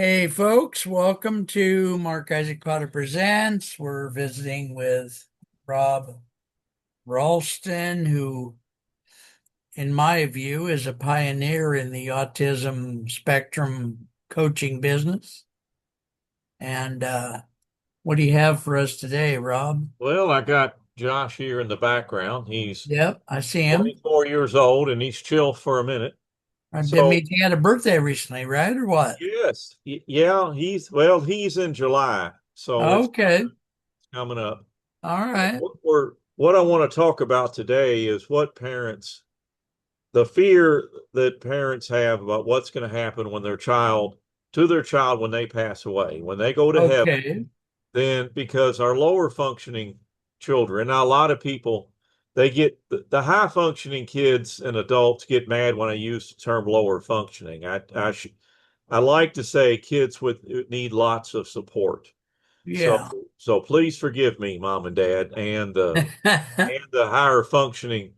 Hey folks, welcome to Marc Isaac Potter Presents. We're visiting with Rob Ralston, who, in my view, is a pioneer in the autism spectrum coaching business. And what do you have for us today, Rob? Well, I got Josh here in the background. He's Yep, I see him. 24 years old and he's chill for a minute. That So, means he had a birthday recently, right? Or what? yes, yeah, he's in July. So it's Okay, coming up. all right. What I want to talk about today is the fear that parents have about what's going to happen when their child when they pass away, when they go to heaven. Okay, Then because our lower functioning children, now a lot of people, they get the high functioning kids and adults get mad when I use the term lower functioning. I like to say kids with need lots of support. So yeah. so please forgive me, mom and dad, and the higher functioning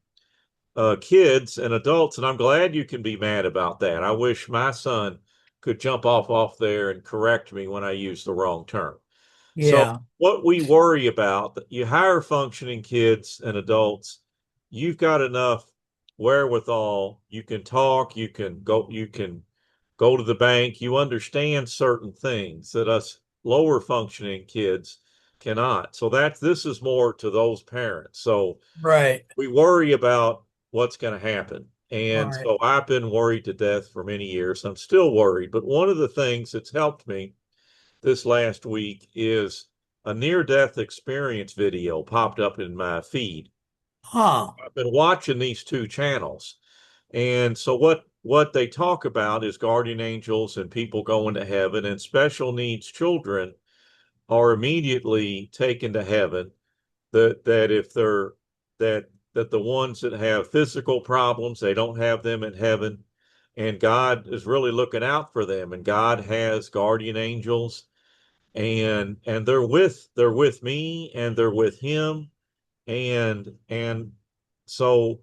kids and adults. And I'm glad you can be mad about that. I wish my son could jump off there and correct me when I use the wrong term. So Yeah, what we worry about, you hire functioning kids and adults, you've got enough wherewithal. You can talk, you can go to the bank, you understand certain things that us lower functioning kids cannot. So this is more to those parents. So right, we worry about what's going to happen. And right. so I've been worried to death for many years. I'm still worried, but one of the things that's helped me this last week is a near death experience video popped up in my feed. Huh, I've been watching these two channels. And so what they talk about is guardian angels and people going to heaven, and special needs children are immediately taken to heaven. That if they're that the ones that have physical problems, they don't have them in heaven, and God is really looking out for them, and God has guardian angels, and they're with me and they're with him, and so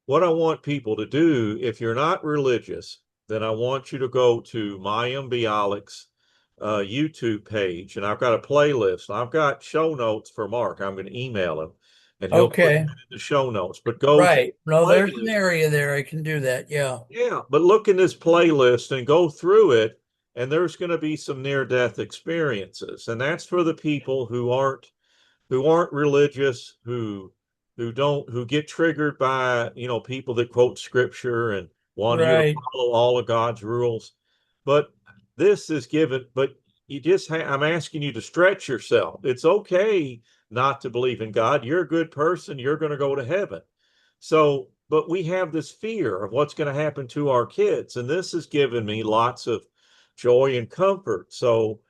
what I want people to do, if you're not religious, then I want you to go to Mayim Bialik's YouTube page, and I've got a playlist. I've got show notes for Mark. I'm going to email him, and he'll put okay. them in the show notes. But go to Right. No, the there's an playlist. area there I can do that. Yeah. Yeah, but look in this playlist and go through it, and there's going to be some near-death experiences, and that's for the people who aren't religious, who get triggered by people that quote scripture and want you to Right. follow all of God's rules. But this is given, but I'm asking you to stretch yourself. It's okay not to believe in God. You're a good person. You're going to go to heaven. So, but we have this fear of what's going to happen to our kids, and this has given me lots of joy and comfort. So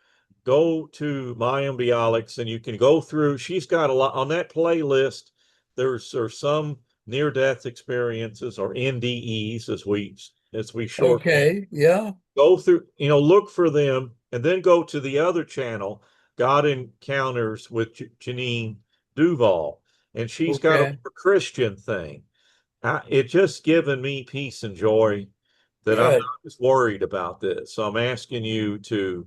go to Mayim Bialik's and you can go through. She's got a lot on that playlist. There's some near death experiences, or NDEs as we shorten. Okay. Yeah. Go through, look for them, and then go to the other channel, God Encounters with Janine DuVall, and she's got a Okay. more Christian thing. It just given me peace and joy that I'm Good. not as worried about this. So I'm asking you to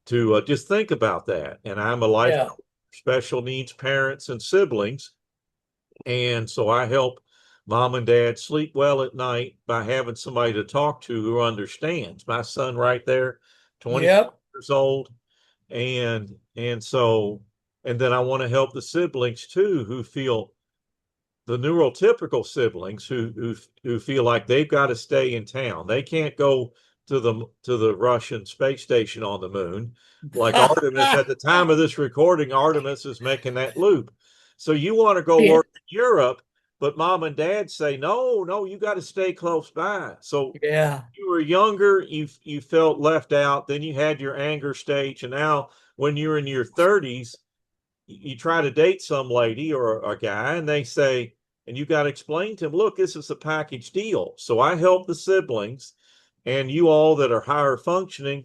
just think about that. And I'm a life Yeah. coach for special needs parents and siblings, and so I help mom and dad sleep well at night by having somebody to talk to who understands. My son right there, 24 Yep. years old, and then I want to help the siblings too who feel the neurotypical siblings who feel like they've got to stay in town. They can't go to the Russian space station on the moon. Like Artemis, at the time of this recording, Artemis is making that loop. So you want to go Yeah. work in Europe, but mom and dad say, no, no, you got to stay close by. So Yeah. you were younger, you felt left out, then you had your anger stage, and now when you're in your 30s, you try to date some lady or a guy, and they say, and you got to explain to them, look, this is a package deal. So I help the siblings and you all that are higher functioning,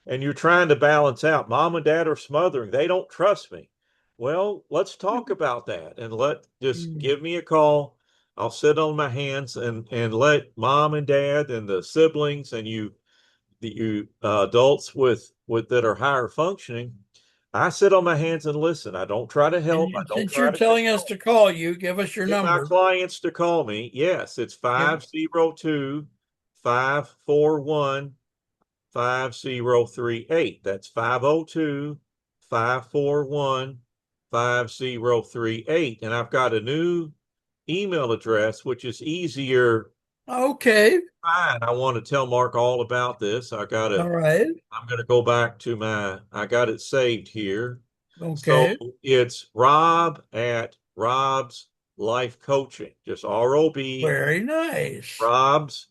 and you're trying to balance out. Mom and dad are smothering. They don't trust me. Well, let's talk about that, and just give me a call. I'll sit on my hands and let mom and dad and the siblings and you adults with that are higher functioning. I sit on my hands and listen. I don't try to help. I And don't since try you're to telling us control. to call you, give us your Get my number. clients to call me. Yes, it's Give, 502-541-5038. That's 502-541-5038. And I've got a new email address, which is easier. okay. Fine. I want to tell Mark all about this. All right. I'm gonna go back to I got it saved here. So Okay. it's Rob at Rob's Life Coaching, just ROB, Very nice. Rob's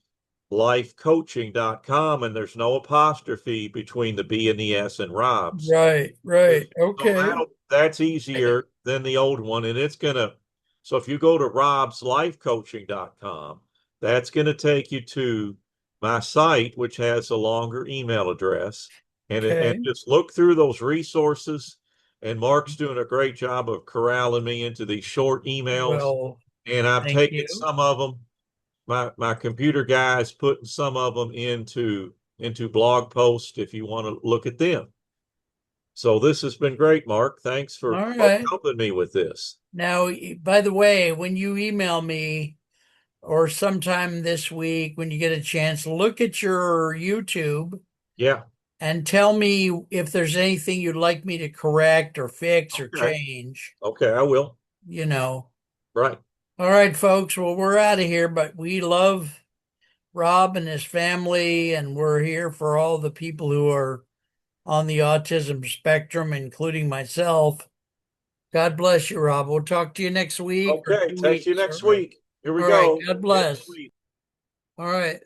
lifecoaching.com, and there's no apostrophe between the B and the S and Rob's. Right. Right. So Okay. that's easier than the old one. And it's gonna, so if you go to robslifecoaching.com, that's gonna take you to my site, which has a longer email address. And Okay. just look through those resources. And Mark's doing a great job of corralling me into these short emails. Well, And I've thank taken you. some of them. My computer guy is putting some of them into blog posts if you want to look at them. So this has been great, Mark. Thanks for All right. helping me with this. Now, by the way, when you email me or sometime this week, when you get a chance, look at your YouTube Yeah. and tell me if there's anything you'd like me to correct or fix or Okay. change, Okay, I will. you know. Right. All right, folks. Well, we're out of here, but we love Rob and his family, and we're here for all the people who are on the autism spectrum, including myself. God bless you, Rob. We'll talk to you next week or Okay. two Take you weeks. All next right. week. Here we All right. go. God Get bless. sweet. All right.